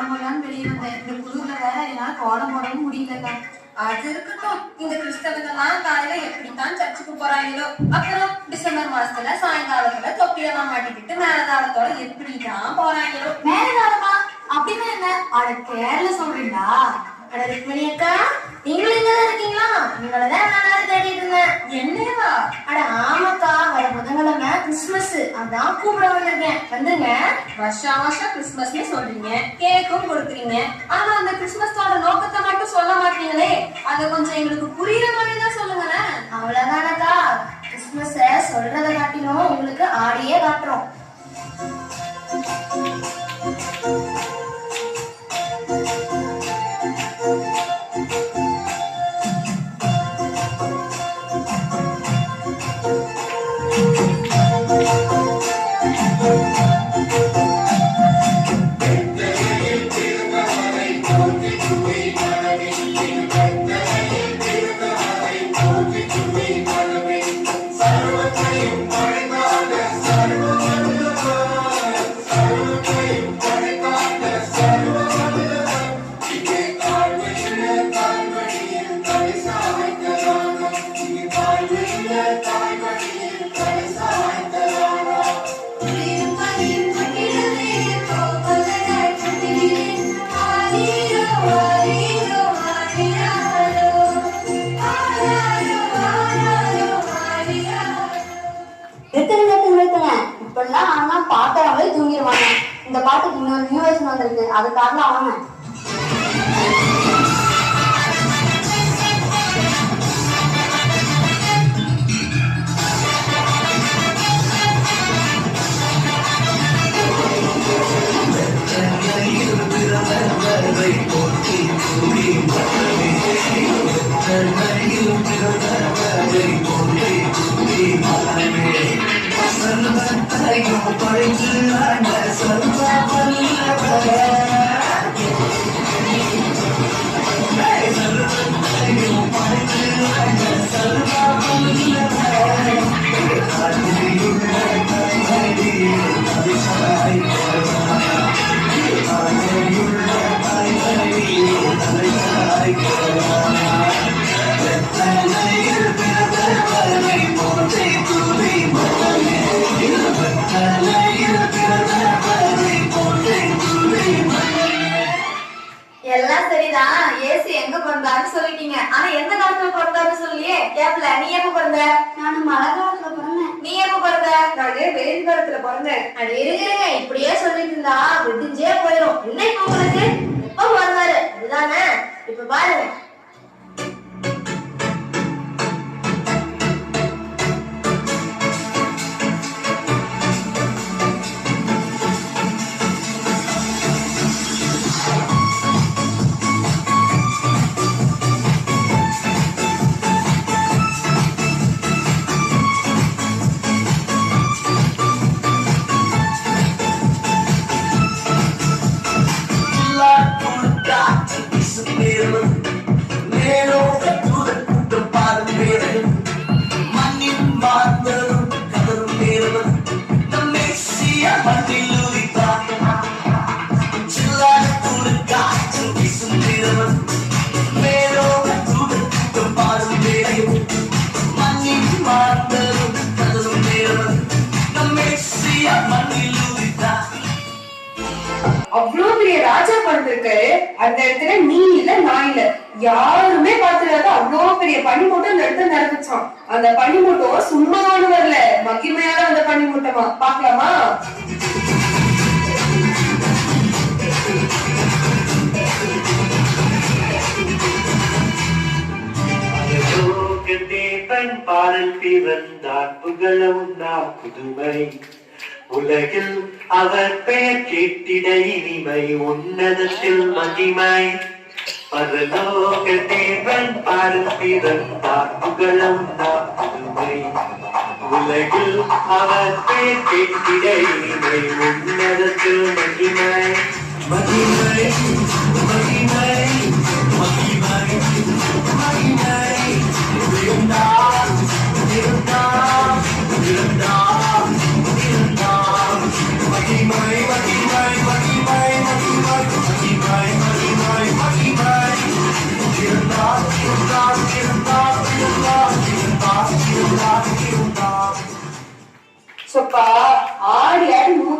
கோலம் போடலான்னு வெளியே வந்தேன். இந்த குழுல வேற என்னால கோலம் போடவும் முடியலக்கா. அது இருக்கட்டும். இந்த கிறிஸ்தவங்கெல்லாம் காலையில எப்படித்தான் சர்ச்சுக்கு போறாங்களோ. அப்புறம் டிசம்பர் மாசத்துல சாயங்காலத்துல தொப்பியெல்லாம் மாட்டிக்கிட்டு மேலதாளத்தோட எப்படிதான் போறாங்களோ. மேலதாளமா அப்படின்னு என்ன? அட கேரள சொல்றீங்களா? அட ருக்மணி அக்கா, நீங்களும் இங்கதான் இருக்கீங்களா? உங்களதான் நான் தேடிட்டு இருந்தேன். என்னவா? அட ஆமாக்கா, வர புதன்கிழமை கிறிஸ்துமஸ், அதான் கூப்பிட வந்திருக்கேன். வந்துங்க. வருஷம் கிறிஸ்துமஸ்னு சொல்றீங்க, கேக்கும் கொடுக்குறீங்க. ஆனா அந்த கிறிஸ்துமஸோட நோக்கத்தை மட்டும் சொல்ல மாட்டீங்களே. அதை கொஞ்சம் எங்களுக்கு புரியுற மாதிரி தான் சொல்லுங்களேன். அவ்வளவுதானக்கா, கிறிஸ்துமஸ சொல்றத காட்டிலும் உங்களுக்கு ஆடியே காட்டுறோம். இப்பெல்லாம் பாத்தாவே தூங்கிடுவாங்க. இந்த பாட்டுக்கு இன்னொரு நியூ வெர்ஷன் வந்திருக்கு, அது காரணம் அவங்க. எல்லாம் சரிதான். ஏசு எங்க பிறந்தாருன்னு சொல்லிட்டீங்க, ஆனா எந்த காலத்துல பிறந்தாருன்னு சொல்லியே கேப்ல. நீ எப்ப பிறந்த? நானும் மழை காலத்துல பிறந்தேன். நீ எப்ப பிறந்த? நானே வெயில் காலத்துல பிறந்தேன். அது இருங்க, இப்படியே சொல்லிட்டு இருந்தா விடிஞ்சே போயிடும். என்ன இப்ப உங்களுக்கு எப்ப பிறந்தாரு அதுதானே? இப்ப பாருங்க. அவ்வளவு பெரிய ராஜா பிறந்திருக்காரு, அந்த இடத்துல நீ இல்ல நான் இல்ல, யாருமே பாத்துறாத அவ்வளவு பெரிய பனிமூட்டம் அந்த இடத்துல நிரம்பிச்சான். அந்த பனிமூட்டம் சும்மாவானு வரல, மகிமையான அந்த பனிமூட்டமா. பாக்கலாமா? தேவன் பாடல் பிறந்தார், புகழவும் நாம் புதுமை. உலகில் அவர் பெயர் கேட்டிட இனிமை, உன்னதத்தில் மகிமை. பரலோக தேவன் பாடல் பிறந்தார், புகழவும் நாம் புதுமை. உலகில் அவர் பெயர் கேட்டிட இனிமை, உன்னதத்தில் மகிமை. மகிமை மகிமை மகிமை மகிமை. இருந்தார் இருந்தார் இருந்தார் இருந்தார். மகிமை மகிமை மகிமை மகிமை மகிமை.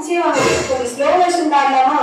மூச்சே வாங்க. ஒரு ஸ்லோ வெர்ஷன் பாடலாமா?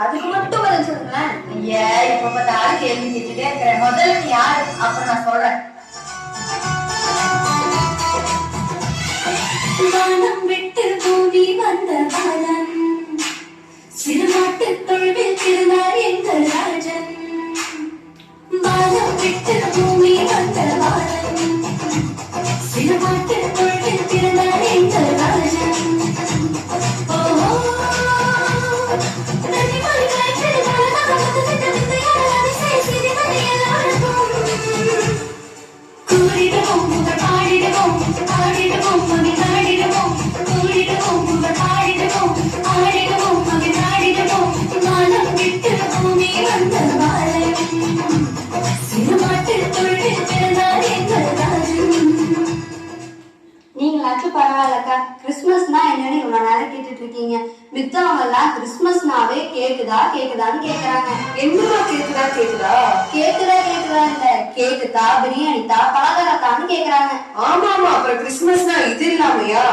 அதுக்கு மட்டும் பதில் சொல்லுங்களேன். ஏன் இப்ப பார்த்தாலும் கேள்வி கேட்டுட்டே இருக்கிறேன். முதல்ல நீ யாரு, அப்புறம் நான் சொல்றேன். வானம் விட்டு பூமி வந்த காலம், சிறுமாட்டு தொழுவில் திருநாள் எங்கள் ராஜன். வானம் விட்டு பூமி வந்த காலம், சிறுமாட்டு தொழுவில் திருநாள் எங்கள் ராஜன். நீங்களாச்சும் பரவாயில்லக்கா, கிறிஸ்துமஸ்னா என்னன்னு இவ்வளவு நேரம் கேட்டுட்டு இருக்கீங்க. மித்தவங்க எல்லாம் கிறிஸ்துமஸ்னாவே கேக்குதான்னு கேக்குறாங்க. என்னமா கேக்குதா கேக்குதா இல்ல, கேக்குதா, பிரியாணி தா, பலகாரத்தான்னு கேக்குறாங்க. ஆமா அப்புறம் கிறிஸ்துமஸ்னா இது இல்லாமையா?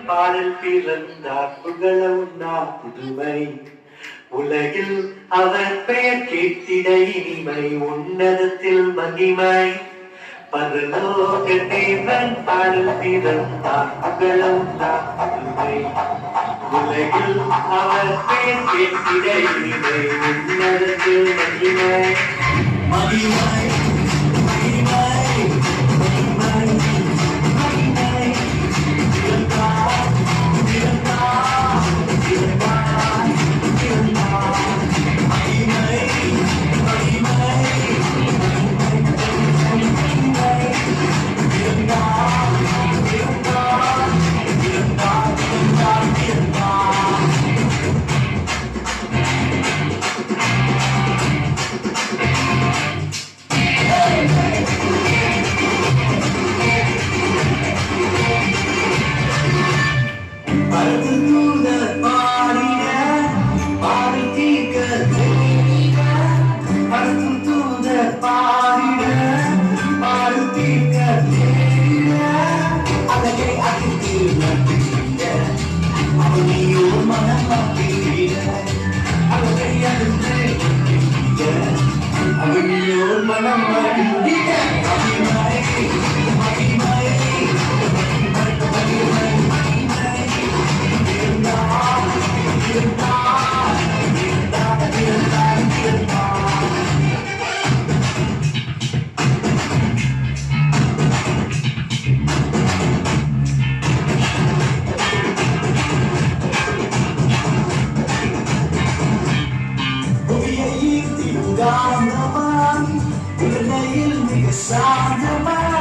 பாடல் பிறந்தார் புகழவுண்டாம் புதுமை உலகில் அவர் பெயர் கேட்டிட இனிமை உன்னதத்தில் மகிமை பரலோக தேவன் பாடல் பிறந்தார் புகழவுண்டாம் புதுமை உலகில் அவர் பெயர் கேட்டிட இனிமை உன்னதத்தில் மகிமை மகிமை மகிமை மகிமை மகிமை இருந்தார் இருந்தார் இருந்தார் இருந்தார் மகிமை மகிமை Ganaman, ulanay il, may kasama